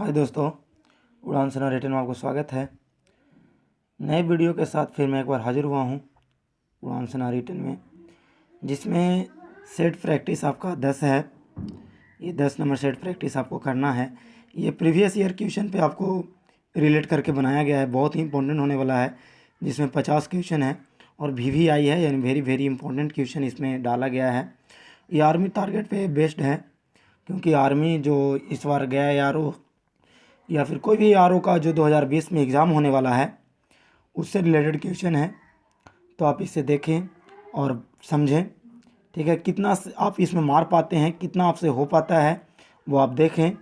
हाय दोस्तों, उड़ान सेना रिटर्न में आपको स्वागत है। नए वीडियो के साथ फिर मैं एक बार हाजिर हुआ हूँ उड़ान सेना रिटर्न में, जिसमें सेट प्रैक्टिस आपका 10 है। ये 10 नंबर सेट प्रैक्टिस आपको करना है। ये प्रीवियस ईयर क्वेश्चन पे आपको रिलेट करके बनाया गया है, बहुत ही इंपॉर्टेंट होने वाला है, जिसमें 50 क्वेश्चन है और VVI है, यानी वेरी वेरी इंपॉर्टेंट क्वेश्चन इसमें डाला गया है। ये आर्मी टारगेट पे बेस्ड है, क्योंकि आर्मी जो इस बार गया है या फिर कोई भी का जो 2020 में एग्ज़ाम होने वाला है, उससे रिलेटेड क्वेश्चन है। तो आप इसे देखें और समझें, ठीक है। कितना आप इसमें मार पाते हैं, कितना आपसे हो पाता है, वो आप देखें।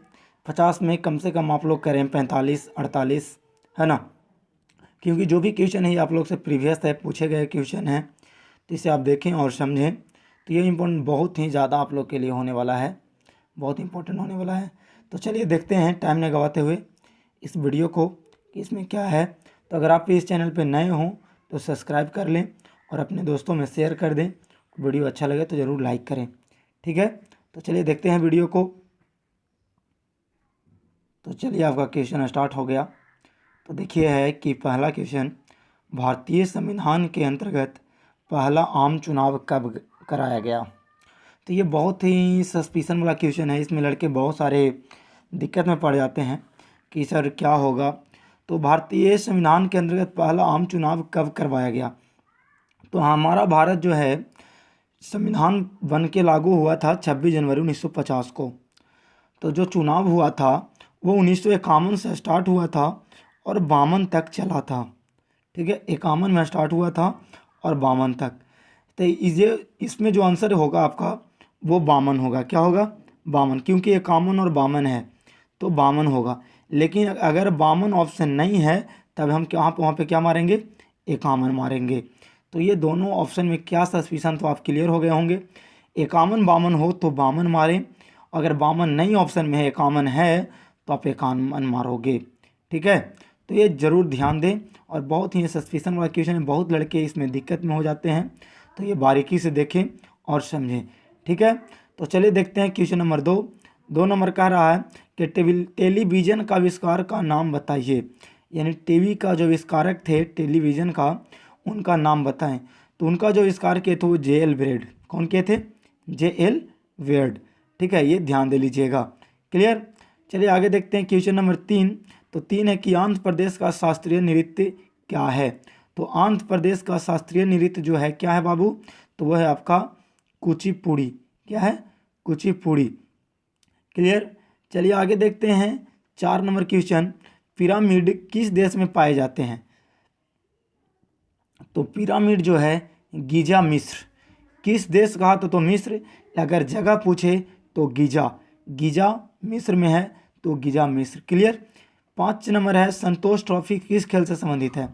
50 में कम से कम आप लोग करें 45-48, है ना, क्योंकि जो भी क्वेश्चन है ये आप लोग से प्रीवियस है, पूछे गए क्वेश्चन हैं। तो इसे आप देखें और समझें। तो ये इम्पोर्टेंट बहुत ही ज़्यादा आप लोग के लिए होने वाला है, बहुत इंपॉर्टेंट होने वाला है। तो चलिए देखते हैं टाइम न गवाते हुए इस वीडियो को कि इसमें क्या है। तो अगर आप इस चैनल पे नए हों तो सब्सक्राइब कर लें और अपने दोस्तों में शेयर कर दें। वीडियो अच्छा लगे तो ज़रूर लाइक करें, ठीक है। तो चलिए देखते हैं वीडियो को। तो चलिए आपका क्वेश्चन स्टार्ट हो गया। तो देखिए है कि पहला क्वेश्चन, भारतीय संविधान के अंतर्गत पहला आम चुनाव कब कराया गया। तो ये बहुत ही सस्पिशन वाला क्वेश्चन है। इसमें लड़के बहुत सारे दिक्कत में पड़ जाते हैं कि सर क्या होगा। तो भारतीय संविधान के अंतर्गत पहला आम चुनाव कब करवाया गया। तो हमारा भारत जो है संविधान बन के लागू हुआ था 26 जनवरी 1950 को। तो जो चुनाव हुआ था वो 1951 से स्टार्ट हुआ था और 52 तक चला था, ठीक है। 51 में स्टार्ट हुआ था और 52 तक। तो इसमें जो आंसर होगा आपका वो 52 होगा। क्या होगा? 52, क्योंकि 51 और 52 है तो 52 होगा। लेकिन अगर 52 ऑप्शन नहीं है तब हम क्या वहाँ पे क्या मारेंगे? 51 मारेंगे। तो ये दोनों ऑप्शन में क्या सस्पिशन, तो आप क्लियर हो गए होंगे। 51 52 हो तो 52 मारें, अगर 52 नहीं ऑप्शन में है, 51 है तो आप 51 मारोगे, ठीक है। तो ये ज़रूर ध्यान दें। और बहुत ही सस्पिशन वाला क्वेश्चन है, बहुत लड़के इसमें दिक्कत में हो जाते हैं। तो ये बारीकी से देखें और समझें, ठीक है। तो चलिए देखते हैं क्वेश्चन नंबर 2 नंबर कह रहा है कि टेलीविज़न का आविष्कार का नाम बताइए। यानी टीवी का जो आविष्कारक थे टेलीविज़न का, उनका नाम बताएं। तो उनका जो आविष्कार किए थे वो J.L. बेयर्ड। कौन किए थे? J.L. बेयर्ड, ठीक है। ये ध्यान दे लीजिएगा, क्लियर। चलिए आगे देखते हैं क्वेश्चन नंबर 3। तो 3 है कि आंध्र प्रदेश का शास्त्रीय नृत्य क्या है। तो आंध्र प्रदेश का शास्त्रीय नृत्य जो है क्या है बाबू? तो वह है आपका कुचिपुड़ी। क्या है? कुचिपुड़ी, क्लियर। चलिए आगे देखते हैं 4 नंबर क्वेश्चन, पिरामिड किस देश में पाए जाते हैं। तो पिरामिड जो है गीजा मिस्र। किस देश कहा तो मिस्र। अगर जगह पूछे तो गीजा मिस्र में है, तो गीजा मिस्र, क्लियर। 5 नंबर है, संतोष ट्रॉफी किस खेल से संबंधित है।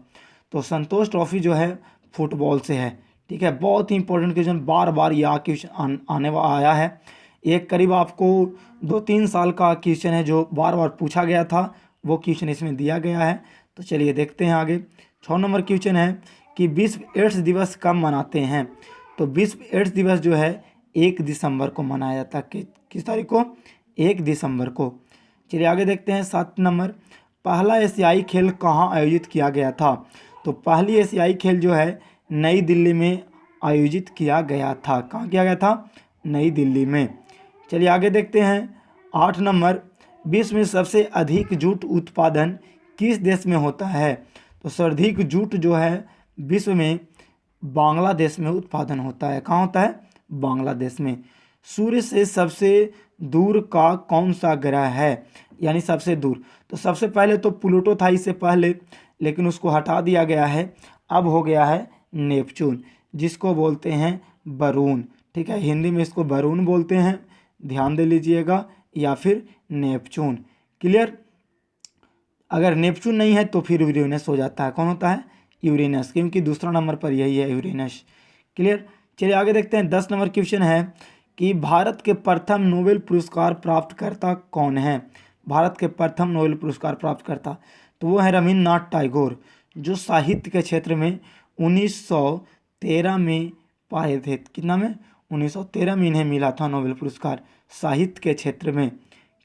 तो संतोष ट्रॉफी जो है फुटबॉल से है, ठीक है। बहुत ही इंपॉर्टेंट क्वेश्चन, बार बार यह क्वेश्चन आने आया है। एक करीब आपको 2-3 साल का क्वेश्चन है जो बार बार पूछा गया था, वो क्वेश्चन इसमें दिया गया है। तो चलिए देखते हैं आगे। 6 नंबर क्वेश्चन है कि विश्व एड्स दिवस कब मनाते हैं। तो विश्व एड्स दिवस जो है 1 दिसंबर को मनाया जाता है। किस तारीख को? 1 दिसंबर को। चलिए आगे देखते हैं 7 नंबर, पहला एशियाई खेल कहाँ आयोजित किया गया था। तो पहली एशियाई खेल जो है नई दिल्ली में आयोजित किया गया था। कहाँ किया गया था? नई दिल्ली में। चलिए आगे देखते हैं 8 नंबर, विश्व में सबसे अधिक जूट उत्पादन किस देश में होता है। तो सर्वाधिक जूट जो है विश्व में बांग्लादेश में उत्पादन होता है। कहाँ होता है? बांग्लादेश में। सूर्य से सबसे दूर का कौन सा ग्रह है, यानी सबसे दूर। तो सबसे पहले तो प्लूटो था इससे पहले, लेकिन उसको हटा दिया गया है, अब हो गया है नेपच्यून, जिसको बोलते हैं वरुण, ठीक है। हिंदी में इसको वरुण बोलते हैं, ध्यान दे लीजिएगा, या फिर नेपच्यून, क्लियर। अगर नेपच्यून नहीं है तो फिर यूरेनस हो जाता है। कौन होता है? यूरेनस, क्योंकि दूसरा नंबर पर यही है, यूरेनस, क्लियर। चलिए आगे देखते हैं 10 नंबर क्वेश्चन है कि भारत के प्रथम नोबेल पुरस्कार प्राप्तकर्ता कौन है। भारत के प्रथम नोबेल पुरस्कार प्राप्तकर्ता तो वो है रविन्द्रनाथ टैगोर, जो साहित्य के क्षेत्र में 1913 में पाए थे। कितना में? 1913 में इन्हें मिला था नोबेल पुरस्कार साहित्य के क्षेत्र में,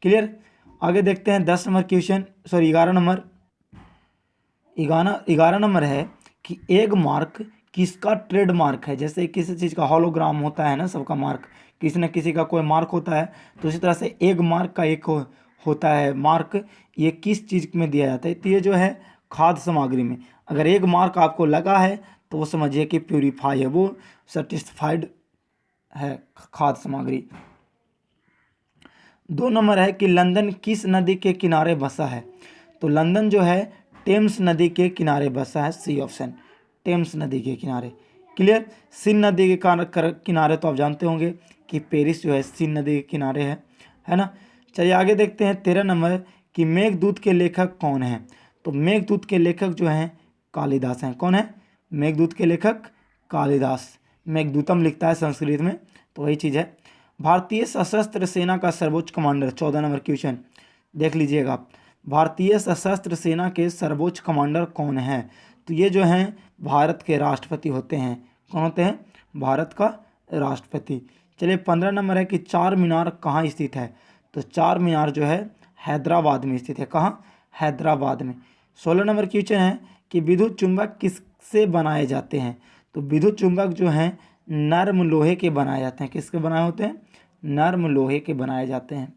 क्लियर। आगे देखते हैं 10 नंबर क्वेश्चन, सॉरी 11 नंबर है कि एग मार्क किसका ट्रेडमार्क है। जैसे किसी चीज़ का हॉलोग्राम होता है ना, सबका मार्क, किसी न किसी का कोई मार्क होता है, तो इसी तरह से एग मार्क का एक होता है मार्क, ये किस चीज़ में दिया जाता है। तो ये जो है खाद्य सामग्री में, अगर एग मार्क आपको लगा है तो वो समझिए कि प्यूरीफाई है, वो सर्टिफाइड है खाद्य सामग्री। 2 नंबर है कि लंदन किस नदी के किनारे बसा है। तो लंदन जो है टेम्स नदी के किनारे बसा है, सी ऑप्शन, टेम्स नदी के किनारे। क्लियर। सीन नदी के किनारे तो आप जानते होंगे कि पेरिस जो है सीन नदी के किनारे है ना। चलिए आगे देखते हैं 13 नंबर कि मेघदूत के लेखक कौन है। तो मेघदूत के लेखक जो हैं कालिदास हैं। कौन है मेघदूत के लेखक? कालिदास। मेघदूतम लिखता है संस्कृत में, तो वही चीज़ है। भारतीय सशस्त्र सेना का सर्वोच्च कमांडर, 14 नंबर क्वेश्चन देख लीजिएगा आप। भारतीय सशस्त्र सेना के सर्वोच्च कमांडर कौन है? तो ये जो हैं भारत के राष्ट्रपति होते हैं। कौन होते हैं? भारत का राष्ट्रपति। चलिए 15 नंबर है कि चार मीनार कहाँ स्थित है। तो चार मीनार जो है हैदराबाद में स्थित है। कहाँ? हैदराबाद में। 16 नंबर क्वेश्चन है कि विद्युत चुंबक किससे बनाए जाते हैं। तो विद्युत चुंबक जो हैं नर्म लोहे के बनाए जाते हैं। किसके बनाए होते हैं? नर्म लोहे के बनाए जाते हैं।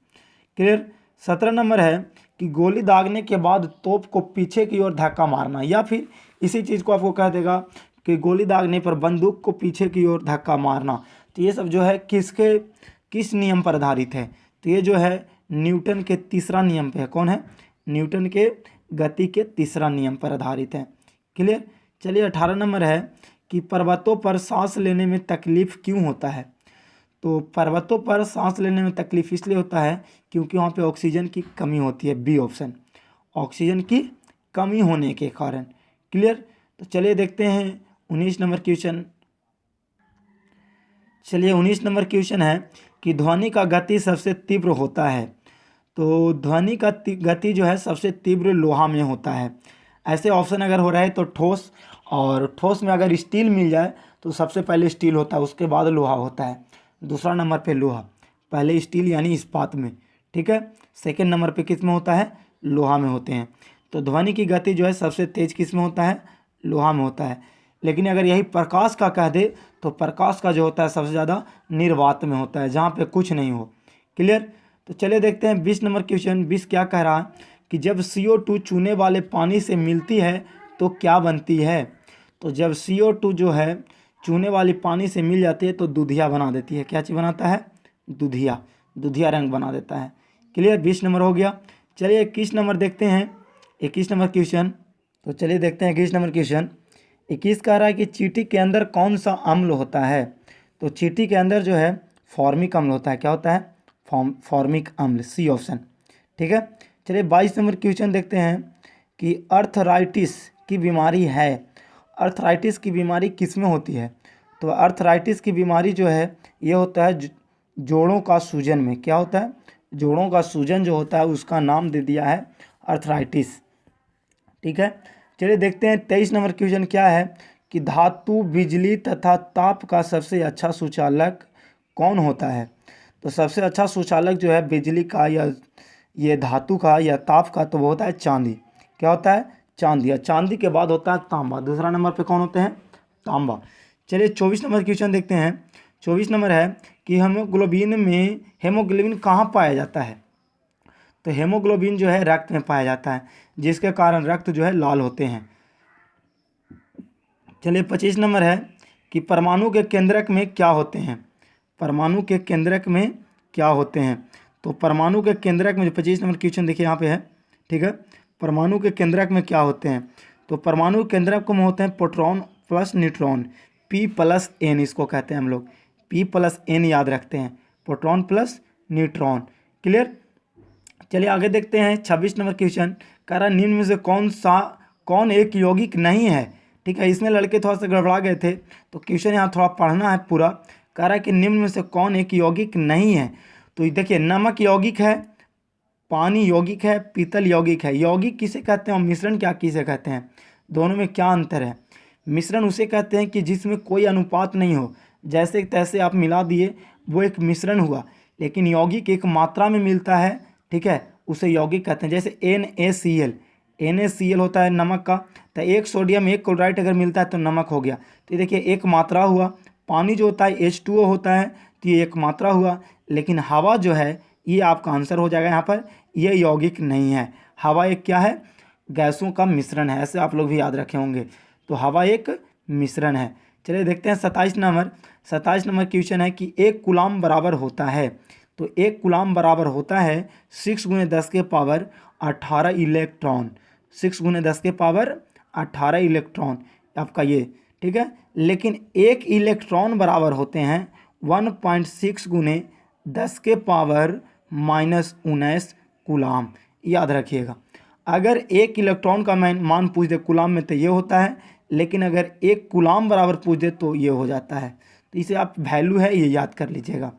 क्लियर। 17 नंबर है कि गोली दागने के बाद तोप को पीछे की ओर धक्का मारना, या फिर इसी चीज़ को आपको कह देगा कि गोली दागने पर बंदूक को पीछे की ओर धक्का मारना। तो ये सब जो है किस नियम पर आधारित है। तो ये जो है न्यूटन के तीसरा नियम पे है। कौन है? न्यूटन के गति के तीसरा नियम पर आधारित है। क्लियर। चलिए 18 नंबर है कि पर्वतों पर सांस लेने में तकलीफ क्यों होता है। तो पर्वतों पर सांस लेने में तकलीफ इसलिए होता है क्योंकि वहाँ पे ऑक्सीजन की कमी होती है। बी ऑप्शन, ऑक्सीजन की कमी होने के कारण। क्लियर। तो चलिए देखते हैं 19 नंबर क्वेश्चन। चलिए 19 नंबर क्वेश्चन है कि ध्वनि का गति सबसे तीव्र होता है। तो ध्वनि का गति जो है सबसे तीव्र लोहा में होता है। ऐसे ऑप्शन अगर हो रहा है तो ठोस, और ठोस में अगर स्टील मिल जाए तो सबसे पहले स्टील होता है, उसके बाद लोहा होता है। दूसरा नंबर पे लोहा, पहले स्टील यानी इस्पात में, ठीक है। सेकंड नंबर पे किस में होता है? लोहा में होते हैं। तो ध्वनि की गति जो है सबसे तेज किस में होता है? लोहा में होता है। लेकिन अगर यही प्रकाश का कह दे तो प्रकाश का जो होता है सबसे ज़्यादा निर्वात में होता है, जहाँ पे कुछ नहीं हो। क्लियर। तो चलिए देखते हैं 20 नंबर क्वेश्चन। 20 क्या कह रहा है कि जब CO2 चूने वाले पानी से मिलती है तो क्या बनती है। तो जब CO2 जो है चूने वाली पानी से मिल जाती है तो दूधिया बना देती है। क्या चीज़ बनाता है? दूधिया, दूधिया रंग बना देता है। क्लियर। 20 नंबर हो गया। चलिए 21 नंबर देखते हैं। 21 नंबर क्वेश्चन, तो चलिए देखते हैं 21 नंबर क्वेश्चन। 21 कह रहा है कि चींटी के अंदर कौन सा अम्ल होता है। तो चींटी के अंदर जो है फॉर्मिक अम्ल होता है। क्या होता है? फॉर्मिक अम्ल, सी ऑप्शन, ठीक है। चलिए 22 नंबर क्वेश्चन देखते हैं कि अर्थराइटिस की बीमारी है। अर्थराइटिस की बीमारी किस में होती है। तो अर्थराइटिस की बीमारी जो है ये होता है जोड़ों का सूजन में। क्या होता है? जोड़ों का सूजन जो होता है उसका नाम दे दिया है अर्थराइटिस, ठीक है। चलिए देखते हैं 23 नंबर क्वेश्चन क्या है कि धातु, बिजली तथा ताप का सबसे अच्छा सुचालक कौन होता है। तो सबसे अच्छा सुचालक जो है बिजली का या ये धातु का या ताप का, तो वो होता है चांदी। क्या होता है? चांदी। या चांदी के बाद होता है तांबा। दूसरा नंबर पे कौन होते हैं? तांबा। चलिए 24 नंबर क्वेश्चन देखते हैं। 24 नंबर है कि हेमोग्लोबिन कहाँ पाया जाता है। तो हेमोग्लोबिन जो है रक्त में पाया जाता है, जिसके कारण रक्त जो है लाल होते हैं। चलिए 25 नंबर है कि परमाणु के केंद्रक में क्या होते हैं। परमाणु के केंद्रक में क्या होते हैं। तो परमाणु के केंद्रक में जो 25 नंबर क्वेश्चन देखिए यहाँ पे है, ठीक है। परमाणु के केंद्रक में क्या होते हैं। तो परमाणु केंद्रक में होते हैं प्रोटॉन प्लस न्यूट्रॉन, P+N इसको कहते हैं हम लोग। P+N याद रखते हैं, प्रोटॉन प्लस न्यूट्रॉन। क्लियर। चलिए आगे देखते हैं 26 नंबर क्वेश्चन। कह रहा निम्न में से कौन एक यौगिक नहीं है। ठीक है, इसमें लड़के थोड़ा सा गड़बड़ा गए थे, तो क्वेश्चन यहाँ थोड़ा पढ़ना है पूरा। कह रहा है कि निम्न में से कौन एक यौगिक नहीं है। तो देखिए नमक यौगिक है, पानी यौगिक है, पीतल यौगिक है। यौगिक किसे कहते हैं और मिश्रण क्या किसे कहते हैं, दोनों में क्या अंतर है। मिश्रण उसे कहते हैं कि जिसमें कोई अनुपात नहीं हो, जैसे तैसे आप मिला दिए वो एक मिश्रण हुआ। लेकिन यौगिक एक मात्रा में मिलता है, ठीक है, उसे यौगिक कहते हैं। जैसे NaCl होता है नमक का, तो एक सोडियम एक क्लोराइड अगर मिलता है तो नमक हो गया। तो ये देखिए एक मात्रा हुआ। पानी जो होता है H2O होता है, तो ये एक मात्रा हुआ। लेकिन हवा जो है ये आपका आंसर हो जाएगा यहाँ पर, ये यौगिक नहीं है। हवा एक क्या है? गैसों का मिश्रण है, ऐसे आप लोग भी याद रखे होंगे। तो हवा एक मिश्रण है। चलिए देखते हैं 27 नंबर क्वेश्चन है कि 1 कूलाम बराबर होता है। तो 1 कूलाम बराबर होता है 6 × 10 के पावर 18 इलेक्ट्रॉन। 6 × 10 के पावर 18 इलेक्ट्रॉन आपका ये, ठीक है। लेकिन 1 इलेक्ट्रॉन बराबर होते हैं 1.6 × 10 के पावर -19 कूलाम। याद रखिएगा, अगर 1 इलेक्ट्रॉन का मान पूछ दे कूलाम में तो ये होता है, लेकिन अगर 1 कूलाम बराबर पूछ दे तो ये हो जाता है। तो इसे आप वैल्यू है ये याद कर लीजिएगा।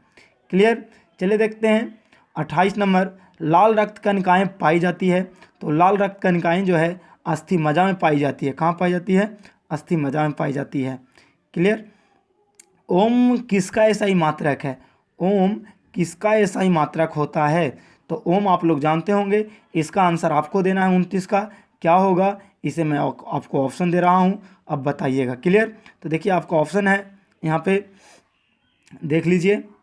क्लियर। चलिए देखते हैं 28 नंबर, लाल रक्त कणिकाएँ पाई जाती है। तो लाल रक्त कणिकाएँ जो है अस्थि मज्जा में पाई जाती है। कहाँ पाई जाती है? अस्थि मज्जा में पाई जाती है। क्लियर। ओम किसका एसआई मात्रक है? ओम किसका एसआई मात्रक होता है? तो ओम आप लोग जानते होंगे। इसका आंसर आपको देना है 29 का। क्या होगा? इसे मैं आपको ऑप्शन दे रहा हूँ, अब बताइएगा। क्लियर। तो देखिए आपका ऑप्शन है यहाँ पे, देख लीजिए। तो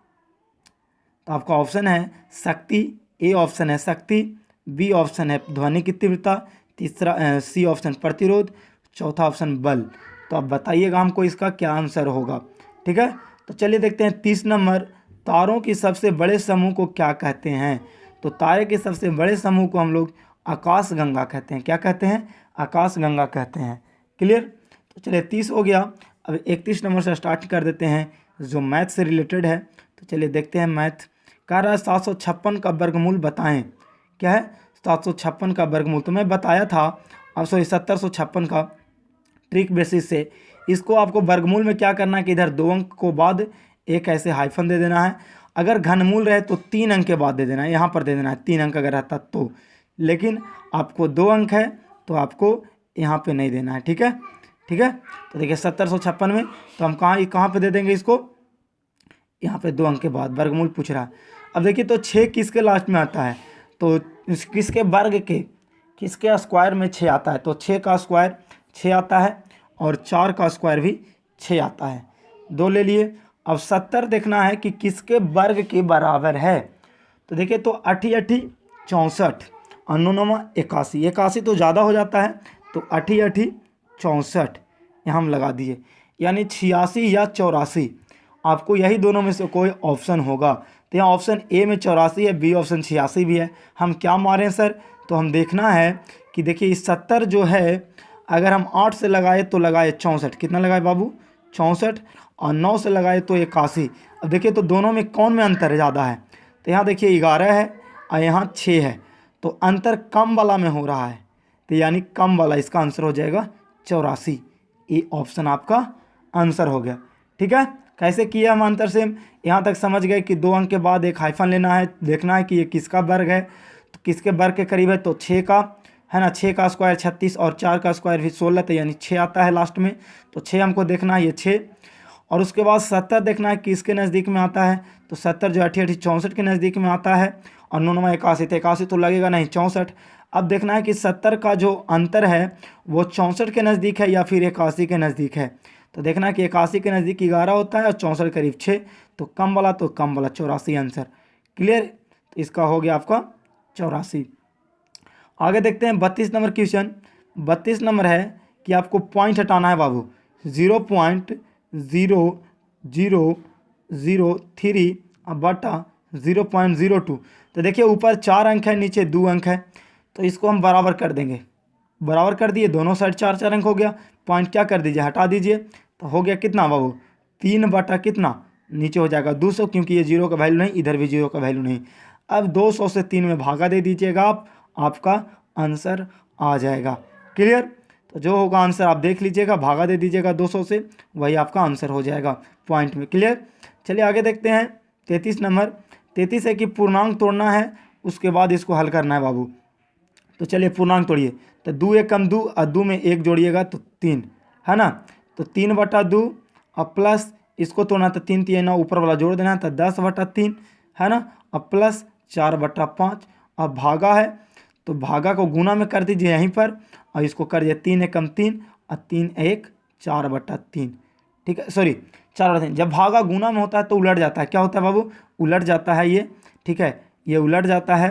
आपका ऑप्शन है शक्ति, ए ऑप्शन है शक्ति, बी ऑप्शन है ध्वनि की तीव्रता, तीसरा सी ऑप्शन प्रतिरोध, चौथा ऑप्शन बल। तो आप बताइएगा हमको इसका क्या आंसर होगा। ठीक है। तो चलिए देखते हैं 30 नंबर, तारों की सबसे बड़े समूह को क्या कहते हैं? तो तारे के सबसे बड़े समूह को हम लोग आकाश गंगा कहते हैं। क्या कहते हैं? आकाश गंगा कहते हैं। क्लियर। तो चलिए 30 हो गया। अब 31 नंबर से स्टार्ट कर देते हैं जो मैथ से रिलेटेड है। तो चलिए देखते हैं मैथ। कह रहा है 756 का वर्गमूल बताएं। क्या है? 756 का वर्गमूल तो मैं बताया था, अब 756 का ट्रिक बेसिस से। इसको आपको वर्गमूल में क्या करना है कि इधर 2 अंक को बाद एक ऐसे हाइफन दे देना है। अगर घनमूल रहे तो 3 अंक के बाद दे देना है, यहाँ पर दे देना है 3 अंक अगर रहता तो। लेकिन आपको 2 अंक है तो आपको यहाँ पे नहीं देना है। ठीक है, ठीक है। तो देखिए 756 में तो हम कहाँ पे दे देंगे इसको? यहाँ पे 2 अंक के बाद वर्गमूल पूछ रहा है। अब देखिए तो 6 किसके लास्ट में आता है? तो किसके वर्ग के, किसके स्क्वायर में 6 आता है? तो 6 का स्क्वायर 6 आता है और 4 का स्क्वायर भी 6 आता है। 2 ले लिए। अब 70 देखना है कि किसके वर्ग के बराबर है। तो देखिए तो 8 8 64 और 9 9 81, 81 तो ज़्यादा हो जाता है, तो 8 8 64 यहाँ हम लगा दिए, यानी 86 या 84। आपको यही दोनों में से कोई ऑप्शन होगा। तो यहाँ ऑप्शन ए में 84 है, बी ऑप्शन 86 भी है। हम क्या मारें सर? तो हम देखना है कि देखिए इस 70 जो है अगर हम 8 से लगाए तो लगाए 64, कितना लगाए बाबू? 64, और 9 से लगाए तो 81। अब देखिए तो दोनों में कौन में अंतर ज़्यादा है? तो यहाँ देखिए 11 है और यहाँ 6 है, तो अंतर कम वाला में हो रहा है, तो यानी कम वाला इसका आंसर हो जाएगा 84। ये ऑप्शन आपका आंसर हो गया। ठीक है। कैसे किया हम अंतर से? यहाँ तक समझ गए कि 2 अंक के बाद एक हाइफन लेना है, देखना है कि ये किसका वर्ग है। तो किसके वर्ग के करीब है? तो 6 का है ना, 6 का स्क्वायर 36 और 4 का स्क्वायर भी 16, तो यानी 6 आता है लास्ट में। तो 6 हमको देखना है, ये 6। और उसके बाद 70 देखना है कि किसके नज़दीक में आता है। तो 70 जो 8 8 64 के नज़दीक में आता है, और 9 9 81, तो 81 तो लगेगा नहीं, 64। अब देखना है कि 70 का जो अंतर है वो 64 के नज़दीक है या फिर 81 के नज़दीक है। तो देखना है कि 81 के नज़दीक 11 होता है और 64 करीब 6, तो कम वाला 84 आंसर। क्लियर। तो इसका हो गया आपका 84। आगे देखते हैं 32 नंबर क्वेश्चन। 32 नंबर है कि आपको पॉइंट हटाना है बाबू, 0.0003 बटा 0.02। तो देखिए ऊपर 4 अंक है, नीचे 2 अंक है, तो इसको हम बराबर कर देंगे। बराबर कर दिए, दोनों साइड 4 4 अंक हो गया। पॉइंट क्या कर दीजिए? हटा दीजिए। तो हो गया कितना बाबू? 3 बटा कितना? नीचे हो जाएगा 200, क्योंकि ये 0 का वैल्यू नहीं, इधर भी 0 का वैल्यू नहीं। अब 200 से 3 में भागा दे दीजिएगा आप, आपका आंसर आ जाएगा। क्लियर। तो जो होगा आंसर आप देख लीजिएगा, भागा दे दीजिएगा 200 से, वही आपका आंसर हो जाएगा पॉइंट में। क्लियर। चलिए आगे देखते हैं 33 नंबर। 33 है कि पूर्णांक तोड़ना है, उसके बाद इसको हल करना है बाबू। तो चलिए पूर्णांक तोड़िए। तो 2 1 कम 2 और 2 में 1 जोड़िएगा तो 3, है ना। तो 3 बटा 2 और प्लस इसको तोड़ना, तो 3 3 9 ऊपर वाला जोड़ देना, तो 10 बटा 3, है ना, और प्लस 4 बटा 5 अब भागा है तो भागा को गुना में कर दीजिए यहीं पर, और इसको कर दिए 3 एकम 3 और 3 1 4/3। ठीक है, सॉरी 4/3। जब भागा गुना में होता है तो उलट जाता है, क्या होता है बाबू, उलट जाता है ये। ठीक है, ये उलट जाता है।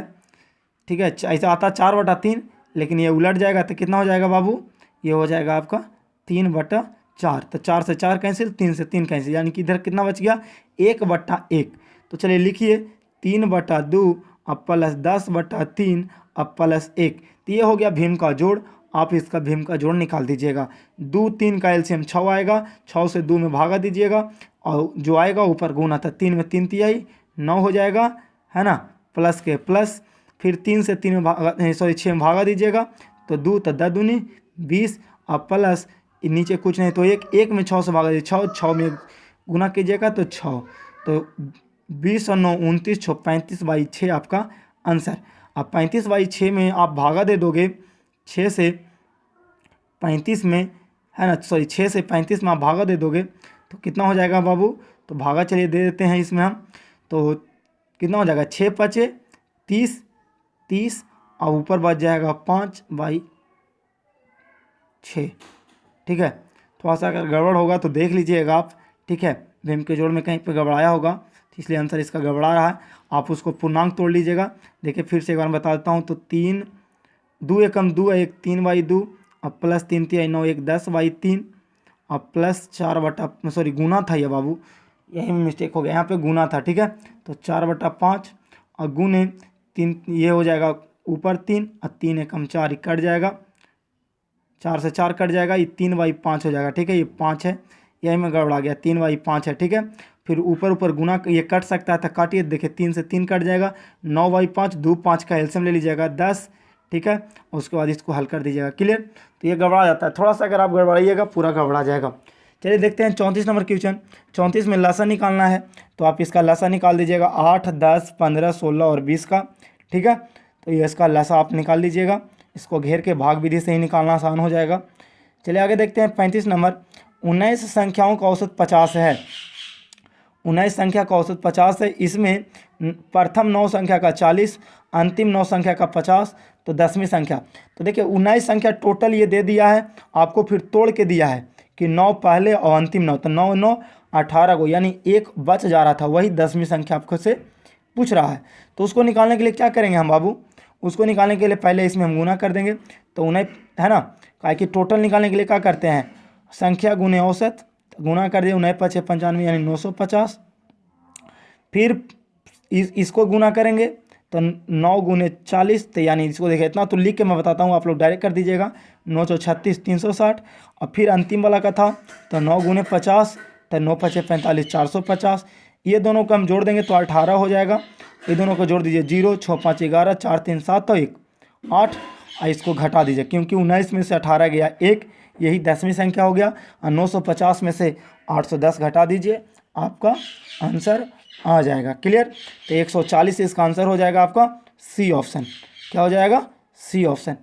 ठीक है, ऐसा आता है 4/3, लेकिन ये उलट जाएगा तो कितना हो जाएगा बाबू, ये हो जाएगा आपका 3/4। तो 4 से 4 कैंसिल, 3 से 3 कैंसिल, यानी कि इधर कितना बच गया, 1/1। तो चलिए लिखिए 3/2 अब प्लस 10/3 अब प्लस 1। तो ये हो गया भीम का जोड़। आप इसका भीम का जोड़ निकाल दीजिएगा। 2 3 का एलसीएम 6 आएगा, 6 से 2 में भागा दीजिएगा और जो आएगा ऊपर गुना था, 3 में 3 तिहाई 9 हो जाएगा, है ना, प्लस के प्लस, फिर 3 से 3 में भागा, सॉरी 6 में भागा दीजिएगा तो 2 तो 10 दूनी 20 और प्लस नीचे कुछ नहीं तो 1 में 6 से भागा दीजिए, 6 में गुना कीजिएगा तो 6, तो 20 और 9 29, 6 35/6 आपका आंसर। अब 35/6 में आप भागा दे दोगे 6 से 35 में, है ना, सॉरी 6 से 35 में आप भागा दे दोगे तो कितना हो जाएगा बाबू, तो भागा चलिए दे देते हैं इसमें हम, तो कितना हो जाएगा 6 5 30 30 और ऊपर बच जाएगा 5/6। ठीक है, थोड़ा सा अगर गड़बड़ होगा तो देख लीजिएगा आप। ठीक है, भीम के जोड़ में कहीं पे गड़बड़ाया होगा तो इसलिए आंसर इसका गड़बड़ा रहा है। आप उसको पूर्णांक तोड़ लीजिएगा। देखिए फिर से एक बार बता देता हूँ, तो 3 2 एकम 2 1 3/2 अब प्लस 3 तिहाई 9 1 10/3 अब प्लस 4 सॉरी गुना था ये बाबू, यही मिस्टेक हो गया, यहाँ पे गुना था। ठीक है, तो 4/5 और गुने 3, ये हो जाएगा ऊपर 3 और 3 एकम 4 कट जाएगा, 4 से 4 कट जाएगा, ये 3/5 हो जाएगा। ठीक है, ये 5 है, यही में गड़बड़ा गया, 3/5 है। ठीक है, फिर ऊपर गुना ये कट सकता है तो काटिए, देखिए 3 से 3 कट जाएगा, 9/5 2 5 का एलसीएम ले लीजिएगा 10। ठीक है, उसके बाद इसको हल कर दीजिएगा। क्लियर, तो ये गड़बड़ा जाता है थोड़ा सा, अगर आप गड़बड़ाइएगा पूरा गड़बड़ा जाएगा। चलिए देखते हैं 34 नंबर क्वेश्चन। 34 में लसा निकालना है, तो आप इसका लसा निकाल दीजिएगा 8 10 15 16 और 20 का। ठीक है, तो ये इसका लसा आप निकाल लीजिएगा, इसको घेर के भाग विधि से ही निकालना आसान हो जाएगा। चलिए आगे देखते हैं 35 नंबर। 19 संख्याओं का औसत 50 है। 19 संख्या का औसत 50 है, इसमें प्रथम 9 संख्या का 40, अंतिम 9 संख्या का 50, तो 10वीं संख्या। तो देखिए 19 संख्या टोटल ये दे दिया है आपको, फिर तोड़ के दिया है कि 9 पहले और अंतिम 9, तो 9 9 18 को, यानी एक बच जा रहा था, वही 10वीं संख्या आपको से पूछ रहा है। तो उसको निकालने के लिए क्या करेंगे हम बाबू, उसको निकालने के लिए पहले इसमें हम गुना कर देंगे, तो 19 है ना, क्या कि टोटल निकालने के लिए क्या करते हैं, संख्या गुने औसत, गुना कर दिए 19 5 95 यानी 950। फिर इसको गुना करेंगे तो 9 गुने 40, तो यानी इसको देखिए इतना तो लिख के मैं बताता हूँ, आप लोग डायरेक्ट कर दीजिएगा, 9 चौ 36 360। और फिर अंतिम वाला का था तो 9 गुने 50, तो 9 5 45 450। ये दोनों को हम जोड़ देंगे तो 18 हो जाएगा। ये दोनों को जोड़ दीजिए, 0 6 5 11 4 3 7 तो 1 8, और इसको घटा दीजिए क्योंकि 19 में से 18 गया 1, यही 10वीं संख्या हो गया। और 950 में से 810 घटा दीजिए, आपका आंसर आ जाएगा। क्लियर, तो 140 इसका आंसर हो जाएगा आपका सी ऑप्शन। क्या हो जाएगा, सी ऑप्शन।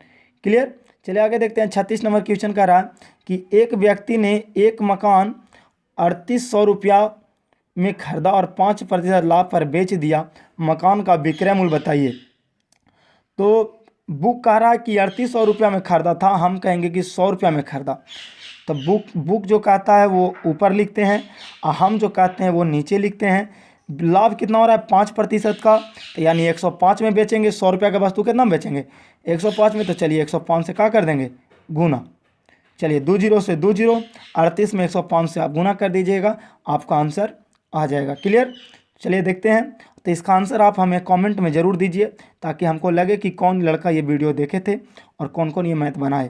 क्लियर, चलिए आगे देखते हैं 36 नंबर क्वेश्चन का रहा कि एक व्यक्ति ने एक मकान 3800 रुपया में खरीदा और 5% लाभ पर बेच दिया, मकान का विक्रय मूल्य बताइए। तो बुक कह रहा है कि 3800 रुपया में खरीदा था, हम कहेंगे कि 100 रुपया में खरीदा। तो बुक जो कहता है वो ऊपर लिखते हैं और हम जो कहते हैं वो नीचे लिखते हैं। लाभ कितना हो रहा है 5% का, तो यानी 105 में बेचेंगे। 100 रुपया का वस्तु कितना में बेचेंगे 105 में, तो चलिए 105 से क्या कर देंगे गुना। चलिए 2 0 से 2 0, 38 में 105 से आप गुना कर दीजिएगा, आपका आंसर आ जाएगा। क्लियर, चलिए देखते हैं। तो इसका आंसर आप हमें कमेंट में ज़रूर दीजिए ताकि हमको लगे कि कौन लड़का ये वीडियो देखे थे और कौन कौन ये मैथ बनाए।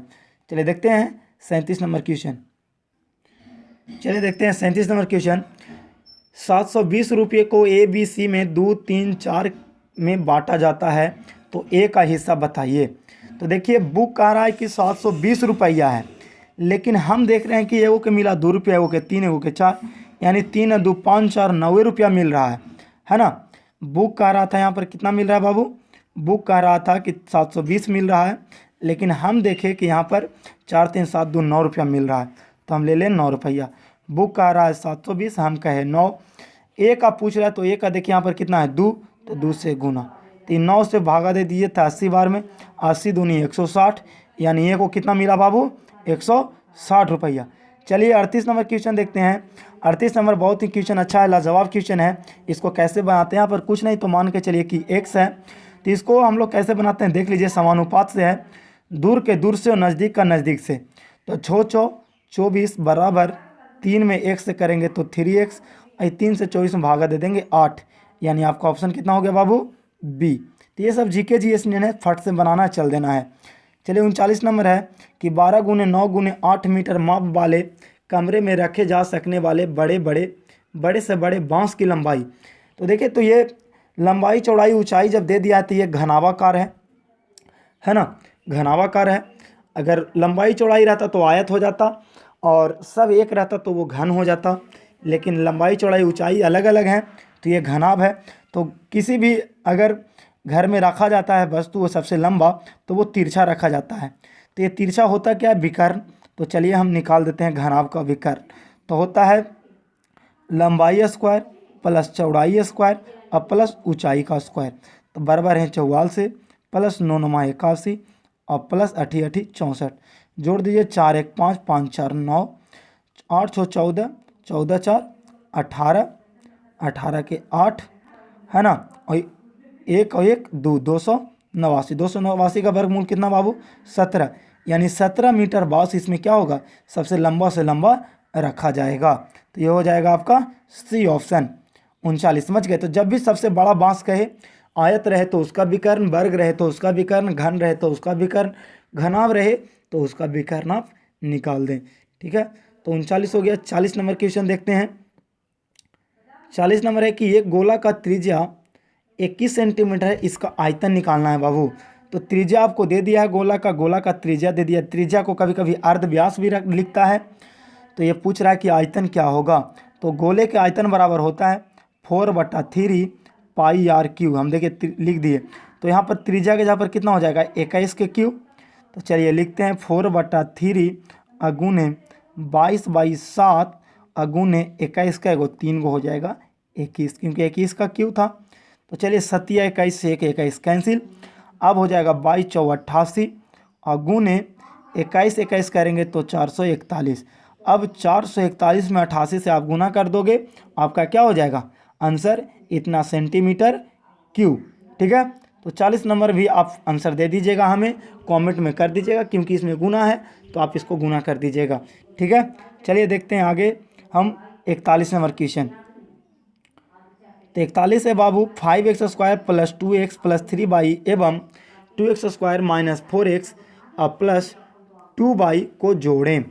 चलिए देखते हैं 37 नंबर क्वेश्चन। चलिए देखते हैं 37 नंबर क्वेश्चन। 720 रुपये को ABC में 2 3 4 में बांटा जाता है, तो A का हिस्सा बताइए। तो देखिए बुक कह रहा है कि 720 रुपया है, लेकिन हम देख रहे हैं कि एगो के मिला 2 रुपया, एगो के 3, एगो के 4, यानी 3 2 5 4 90 रुपया मिल रहा है ना। बुक कह रहा था यहाँ पर कितना मिल रहा है बाबू, बुक कह रहा था कि 720 मिल रहा है, लेकिन हम देखें कि यहाँ पर 4 3 7 2 9 रुपया मिल रहा है, तो हम ले लें 9 रुपया। बुक कह रहा है 720, हम कहे 9। ए का पूछ रहा है तो ए का देखिए यहाँ पर कितना है 2, तो 2 से गुना, तो 9 से भागा दे दीजिए था 80 बार में, 80 दूनी 160, यानी ये को कितना मिला बाबू 160 रुपया। चलिए 38 नंबर क्वेश्चन देखते हैं। 38 नंबर बहुत ही क्वेश्चन अच्छा है, लाजवाब क्वेश्चन है। इसको कैसे बनाते हैं, यहाँ पर कुछ नहीं तो मान के चलिए कि x है, तो इसको हम लोग कैसे बनाते हैं देख लीजिए। समानुपात से है, दूर के दूर से और नज़दीक का नज़दीक से। तो 24 बराबर 3 में 1 से करेंगे तो 3x, 3 से 24 में भागा दे देंगे 8, यानी आपका ऑप्शन कितना हो गया बाबू बी। तो ये सब जीके जी एस ने फट से बनाना चल देना है। चलिए 39 नंबर है कि 12 गुने 9 गुने 8 मीटर माप वाले कमरे में रखे जा सकने वाले बड़े से बड़े बांस की लंबाई। तो देखिए, तो ये लंबाई चौड़ाई ऊंचाई जब दे दिया है तो ये घनावाकार है ना, घनावाकार है। अगर लंबाई चौड़ाई रहता तो आयत हो जाता, और सब एक रहता तो वो घन हो जाता, लेकिन लंबाई चौड़ाई ऊंचाई अलग अलग हैं तो ये घनाभ है। तो किसी भी अगर घर में रखा जाता है वस्तु वो सबसे लंबा, तो वो तिरछा रखा जाता है। तो ये तिरछा होता क्या है, विकर्ण। तो चलिए हम निकाल देते हैं घनाभ का विकर्ण। तो होता है लंबाई स्क्वायर प्लस चौड़ाई स्क्वायर और प्लस ऊंचाई का स्क्वायर। तो बराबर है 44 से प्लस 9 9 81 और प्लस 8 8 64। जोड़ दीजिए 4 1 5 5 4 9, 8 6 14, 14 4 18, 18 के 8 है ना, और 1 और 1 2, 289। 289 का वर्गमूल कितना बाबू 17, यानी 17 मीटर बांस इसमें क्या होगा, सबसे लंबा से लंबा रखा जाएगा। तो ये हो जाएगा आपका सी ऑप्शन 39। समझ गए। तो जब भी सबसे बड़ा बांस कहे, आयत रहे तो उसका विकर्ण, वर्ग रहे तो उसका विकर्ण, घन रहे तो उसका विकर्ण, घनाभ रहे तो उसका विकर्ण आप निकाल दें। ठीक है, तो 39 हो गया। 40 नंबर क्वेश्चन देखते हैं। 40 नंबर है कि एक गोला का त्रिज्या 21 सेंटीमीटर है, इसका आयतन निकालना है बाबू। तो त्रिज्या आपको दे दिया है, गोला का त्रिज्या दे दिया। त्रिज्या को कभी कभी अर्ध व्यास भी लिखता है। तो ये पूछ रहा है कि आयतन क्या होगा। तो गोले के आयतन बराबर होता है 4/3 पाई आर क्यू। हम देखिए लिख दिए। तो यहाँ पर त्रिज्या के जहाँ पर कितना हो जाएगा 21 के क्यूब। तो चलिए लिखते हैं 4/3 अगुने 22/7 अगुने 21 का एगो 3 गो हो जाएगा 21, क्योंकि 21 का क्यू था। तो चलिए 7 21 से 21 कैंसिल। अब हो जाएगा 22 4 88 अगुने 21 21 करेंगे तो 441। अब 441 में 88 से आप गुना कर दोगे, आपका क्या हो जाएगा आंसर इतना सेंटीमीटर क्यूब। ठीक है, तो 40 नंबर भी आप आंसर दे दीजिएगा, हमें कमेंट में कर दीजिएगा, क्योंकि इसमें गुना है तो आप इसको गुना कर दीजिएगा। ठीक है, चलिए देखते हैं आगे हम 41 नंबर क्वेश्चन। तो 41 है बाबू 5x² plus 2x plus 3y एवं 2x² माइनस 4x और प्लस 2y को जोड़ें।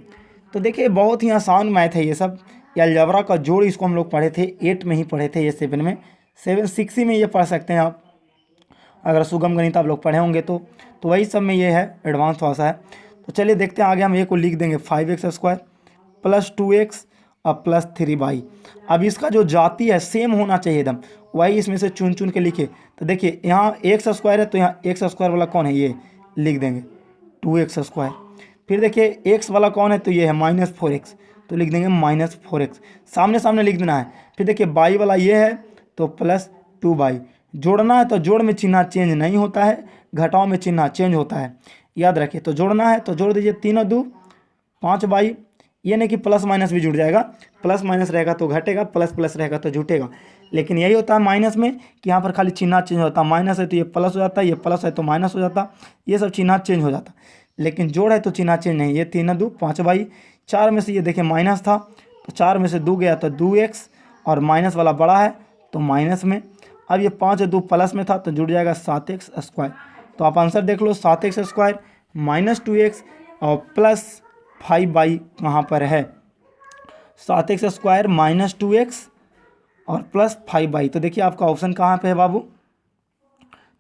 तो देखिए बहुत ही आसान मैथ है ये सब। ये अलजबरा का जोड़, इसको हम लोग पढ़े थे 8 में ही पढ़े थे, ये 7 में 6 में ये पढ़ सकते हैं आप, अगर सुगम गणित आप लोग पढ़े होंगे तो वही सब में ये है, एडवांस भाषा है। तो चलिए देखते हैं आगे, हम ये को लिख देंगे 5x² प्लस 2x और प्लस 3y। अब इसका जो जाति है सेम होना चाहिए एकदम, वही इसमें से चुन चुन के लिखे। तो देखिए यहाँ x² है तो यहाँ x² वाला कौन है, ये लिख देंगे 2x²। फिर देखिए x वाला कौन है, तो ये है -4x, तो लिख देंगे -4x, सामने सामने लिख देना है। फिर देखिए y वाला ये है तो प्लस 2y। जोड़ना है तो जोड़ में चिन्ह चेंज नहीं होता है, घटाव में चिन्ह चेंज होता है, याद रखिए। तो जोड़ना है तो जोड़ दीजिए 3 और 2 5y। ये नहीं कि प्लस माइनस भी जुड़ जाएगा, प्लस माइनस रहेगा तो घटेगा, प्लस प्लस रहेगा तो जुटेगा। लेकिन यही होता है माइनस में कि यहाँ पर खाली चिन्ह चेंज होता है, माइनस है तो ये प्लस हो जाता है, ये प्लस है तो माइनस हो जाता, ये सब चिन्ह चेंज हो जाता। लेकिन जोड़ है तो चिन्ह चेंज नहीं। ये 3 और 2 5y, 4 में से ये देखिए माइनस था तो 4 में से 2 गया तो 2x, और माइनस वाला बड़ा है तो माइनस में। अब ये 5 और 2 प्लस में था तो जुड़ जाएगा 7x²। तो आप आंसर देख लो, 7x² माइनस 2x और प्लस 5y कहाँ पर है, 7x² माइनस 2x और प्लस 5y। तो देखिए आपका ऑप्शन कहाँ पे है बाबू,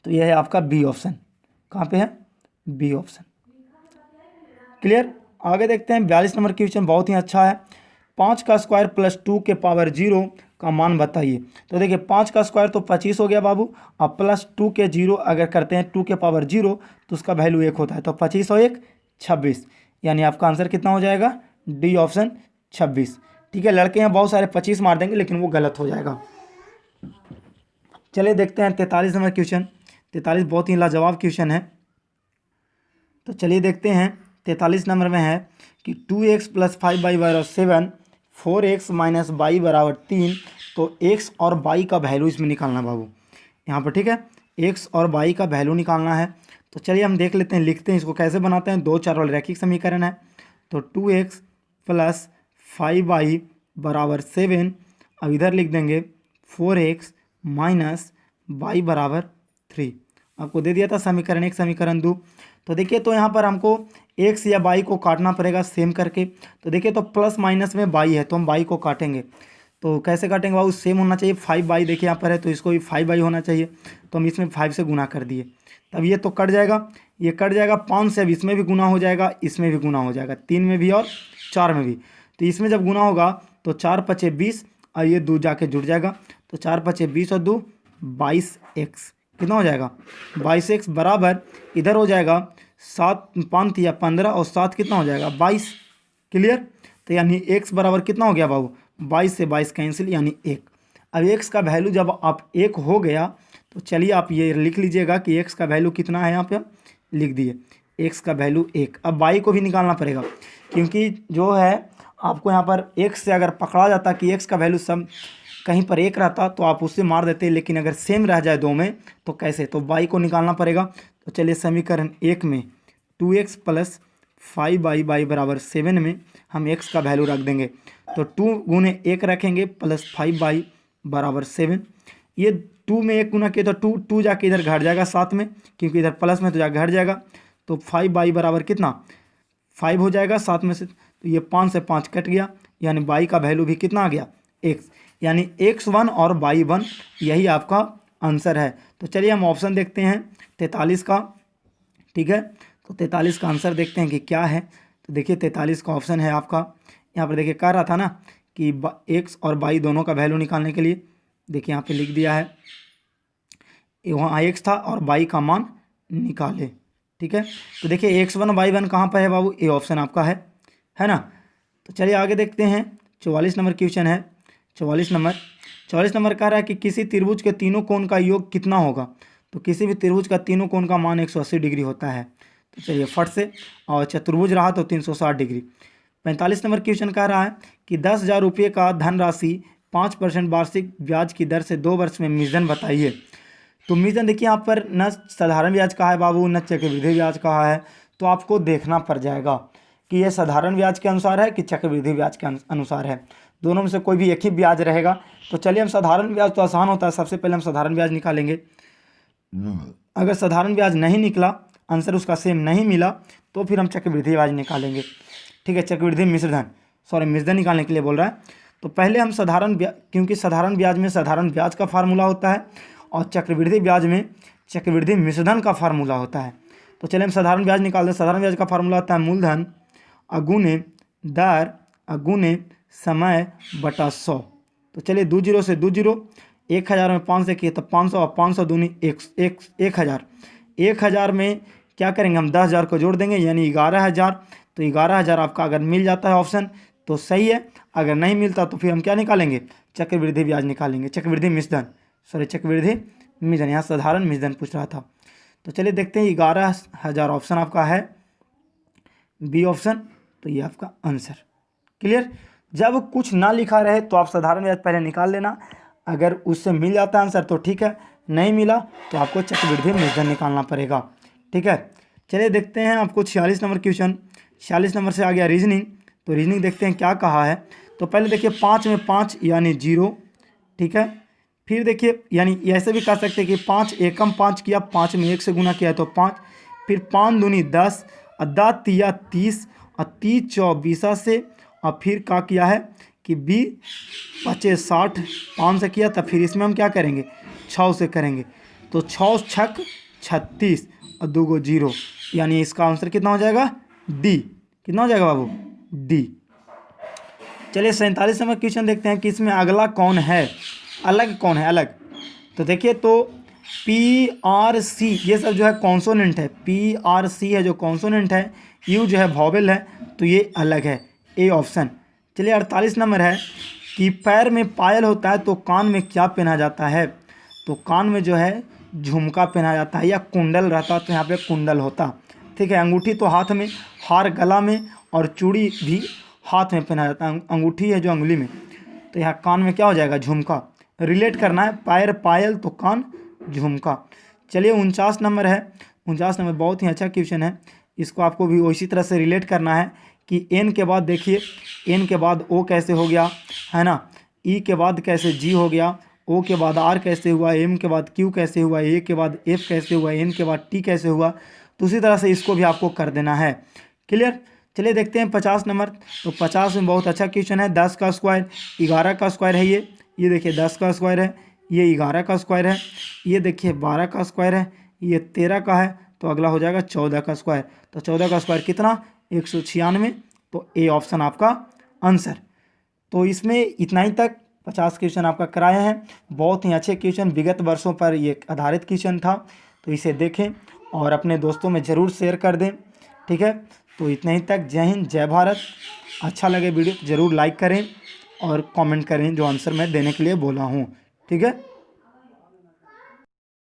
तो यह है आपका बी ऑप्शन। कहाँ पे है, बी ऑप्शन। क्लियर। आगे देखते हैं 42 नंबर क्वेश्चन, बहुत ही अच्छा है। 5 का स्क्वायर प्लस 2 के पावर 0 का मान बताइए। तो देखिए 5 का स्क्वायर तो 25 हो गया बाबू, अब प्लस 2 के 0 अगर करते हैं 2 के पावर 0 तो उसका वैल्यू 1 होता है, तो 25 और 1 26, यानी आपका आंसर कितना हो जाएगा, डी ऑप्शन 26। ठीक है, लड़के हैं बहुत सारे 25 मार देंगे लेकिन वो गलत हो जाएगा। चलिए देखते हैं 43 नंबर क्वेश्चन। 43 बहुत ही लाजवाब क्वेश्चन है। तो चलिए देखते हैं 43 नंबर में है कि 2x + 5y = 7, 4x - y = 3। तो x और y का वैल्यू इसमें निकालना बाबू यहाँ पर, ठीक है, x और y का वैल्यू निकालना है। तो चलिए हम देख लेते हैं, लिखते हैं इसको कैसे बनाते हैं। 2 4 वाला रैखिक समीकरण है। तो 2x + 5y = 7। अब इधर लिख देंगे 4x - y = 3। आपको दे दिया था समीकरण 1 समीकरण 2। तो देखिए, तो यहाँ पर हमको x या y को काटना पड़ेगा सेम करके। तो देखिए, तो प्लस माइनस में y है तो हम y को काटेंगे। तो कैसे काटेंगे बाबू, सेम होना चाहिए। 5y देखिए यहाँ पर है तो इसको भी 5y होना चाहिए। तो हम इसमें 5 से गुना कर दिए, तब ये तो कट जाएगा, ये कट जाएगा। 5 से अब इसमें भी गुना हो जाएगा, इसमें भी गुना हो जाएगा, 3 में भी और 4 में भी। तो इसमें जब गुना होगा तो 4 × 5 = 20 और ये 2 जाके जुड़ जाएगा। तो 4 × 5 = 20 और 2 22x। कितना हो जाएगा 22x बराबर इधर हो जाएगा 7 5 या 15 और 7 कितना हो जाएगा 22। क्लियर। तो यानी x बराबर कितना हो गया बाबू, 22 से 22 कैंसिल यानी 1। अब x का वैल्यू जब आप 1 हो गया तो चलिए आप ये लिख लीजिएगा कि x का वैल्यू कितना है। यहाँ पे लिख दिए x का वैल्यू 1। अब y को भी निकालना पड़ेगा, क्योंकि जो है आपको यहाँ पर x से अगर पकड़ा जाता कि x का वैल्यू सब कहीं पर 1 रहता तो आप उससे मार देते, लेकिन अगर सेम रह जाए 2 में तो कैसे, तो y को निकालना पड़ेगा। तो चलिए समीकरण 1 में 2x + 5y = 7 में हम x का वैल्यू रख देंगे। तो 2 × 1 रखेंगे प्लस 5y = 7। ये 2 में 1 गुना किए तो 2 जाके इधर घट जाएगा साथ में, क्योंकि इधर प्लस में तो जाके घट जाएगा। तो 5y बराबर कितना 5 हो जाएगा साथ में से। तो ये 5 से 5 कट गया, यानी y का वैल्यू भी कितना आ गया x, यानी x1 और y1 यही आपका आंसर है। तो चलिए हम ऑप्शन देखते हैं 43 का, ठीक है। तो 43 का आंसर देखते हैं कि क्या है। तो देखिए 43 का ऑप्शन है आपका, यहाँ पर देखिए कह रहा था ना कि x और y दोनों का वैल्यू निकालने के लिए, देखिए यहाँ पे लिख दिया है, वहाँ x था और y का मान निकाले, ठीक है। तो देखिए x1 y1 कहाँ पर है बाबू, ये ऑप्शन आपका है ना। तो चलिए आगे देखते हैं 44 नंबर क्वेश्चन है। 44 नंबर कह रहा है कि किसी त्रिभुज के तीनों कोण का योग कितना होगा। तो किसी भी त्रिभुज का तीनों कोण का मान 180 डिग्री होता है। तो चलिए फट से, और चतुर्भुज रहा तो 360 डिग्री। 45 नंबर क्वेश्चन कह रहा है कि 10,000 रुपये का धनराशि 5% वार्षिक ब्याज की दर से 2 वर्ष में मिश्रण बताइए। तो मिश्रण देखिए यहाँ पर न साधारण ब्याज कहा है बाबू, न चक्रवृद्धि ब्याज कहा है। तो आपको देखना पड़ जाएगा कि ये साधारण ब्याज के अनुसार है कि चक्रवृद्धि ब्याज के अनुसार है। दोनों में से कोई भी एक ही ब्याज रहेगा। तो चलिए हम साधारण ब्याज तो आसान होता है, सबसे पहले हम साधारण ब्याज निकालेंगे। अगर साधारण ब्याज नहीं निकला, आंसर उसका सेम नहीं मिला, तो फिर हम चक्रवृद्धि ब्याज निकालेंगे, ठीक है। चक्रवृद्धि मिश्रधन निकालने के लिए बोल रहा है। तो पहले हम साधारण ब्याज, क्योंकि साधारण ब्याज में साधारण ब्याज का फार्मूला होता है और चक्रवृद्धि ब्याज में चक्रवृद्धि मिश्रधन का फार्मूला होता है। तो चलिए हम साधारण ब्याज निकालते हैं। साधारण ब्याज का फार्मूला होता है मूलधन अगुने दर अगुने समय बटा 100। तो चलिए 2 0 से 2 0, 1000 में 5 से किए तो 500 और 500 दूनी 1000। 1000 में क्या करेंगे हम 10,000 को जोड़ देंगे यानी 11,000। तो 11,000 आपका अगर मिल जाता है ऑप्शन तो सही है, अगर नहीं मिलता तो फिर हम क्या निकालेंगे, चक्रवृद्धि ब्याज निकालेंगे, चक्रवृद्धि मिश्रधन, यहाँ साधारण मिश्रधन पूछ रहा था। तो चलिए देखते हैं 11,000 ऑप्शन आपका है बी ऑप्शन। तो ये आपका आंसर। क्लियर। जब कुछ ना लिखा रहे तो आप साधारण ब्याज पहले निकाल लेना, अगर उससे मिल जाता है आंसर तो ठीक है, नहीं मिला तो आपको चक्रवृद्धि मिश्रधन निकालना पड़ेगा, ठीक है। चलिए देखते हैं आपको 46 नंबर क्वेश्चन। 46 नंबर से आ गया रीजनिंग। तो रीजनिंग देखते हैं क्या कहा है। तो पहले देखिए 5 में 5 यानी 0, ठीक है। फिर देखिए यानी ऐसे भी कह सकते हैं कि 5 एकम 5 किया, 5 में 1 से गुना किया तो 5, फिर 5 दूनी 10, 10 तिया 30 और 30 24 से, और फिर क्या किया है कि 20 25 60 5 से किया, तब फिर इसमें हम क्या करेंगे 6 से करेंगे। तो 6 छक 36 और 2 0, यानी इसका आंसर कितना हो जाएगा डी। कितना हो जाएगा बाबू डी। चलिए 47 नंबर क्वेश्चन देखते हैं कि इसमें अगला कौन है, अलग कौन है अलग। तो देखिए तो PRC ये सब जो है कॉन्सोनेंट है, PRC है जो कॉन्सोनेंट है, U जो है वॉवेल है, तो ये अलग है, ए ऑप्शन। चलिए 48 नंबर है कि पैर में पायल होता है तो कान में क्या पहना जाता है। तो कान में जो है झुमका पहना जाता है या कुंडल रहता तो यहाँ पे कुंडल होता। ठीक है, अंगूठी तो हाथ में, हार गला में और चूड़ी भी हाथ में पहना जाता है। अंगूठी है जो अंगुली में, तो यहाँ कान में क्या हो जाएगा, झुमका। रिलेट करना है, पैर पायल तो कान झुमका। चलिए 49 नंबर है। 49 नंबर बहुत ही अच्छा क्वेश्चन है। इसको आपको भी उसी तरह से रिलेट करना है कि एन के बाद देखिए, एन के बाद ओ कैसे हो गया, है ना, ई के बाद कैसे जी हो गया, ओ के बाद आर कैसे हुआ, एम के बाद क्यू कैसे हुआ, ए के बाद एफ कैसे हुआ, एन के बाद टी कैसे हुआ। तो उसी तरह से इसको भी आपको कर देना है। क्लियर। चलिए देखते हैं 50 नंबर। तो 50 में बहुत अच्छा क्वेश्चन है। 10 का स्क्वायर, 11 का स्क्वायर है ये देखिए 10 का स्क्वायर है, ये 11 का स्क्वायर है, ये देखिए 12 का स्क्वायर है, ये 13 का है, तो अगला हो जाएगा 14 का स्क्वायर। तो 14 का स्क्वायर कितना, 196। तो ए ऑप्शन आपका आंसर। तो इसमें इतना ही तक 50 क्वेश्चन आपका कराए हैं। बहुत ही अच्छे क्वेश्चन, विगत वर्षों पर ये आधारित क्वेश्चन था। तो इसे देखें और अपने दोस्तों में ज़रूर शेयर कर दें। ठीक है, तो इतना ही तक। जय हिंद, जय भारत। अच्छा लगे वीडियो तो ज़रूर लाइक करें और कमेंट करें जो आंसर मैं देने के लिए बोला हूँ। ठीक है।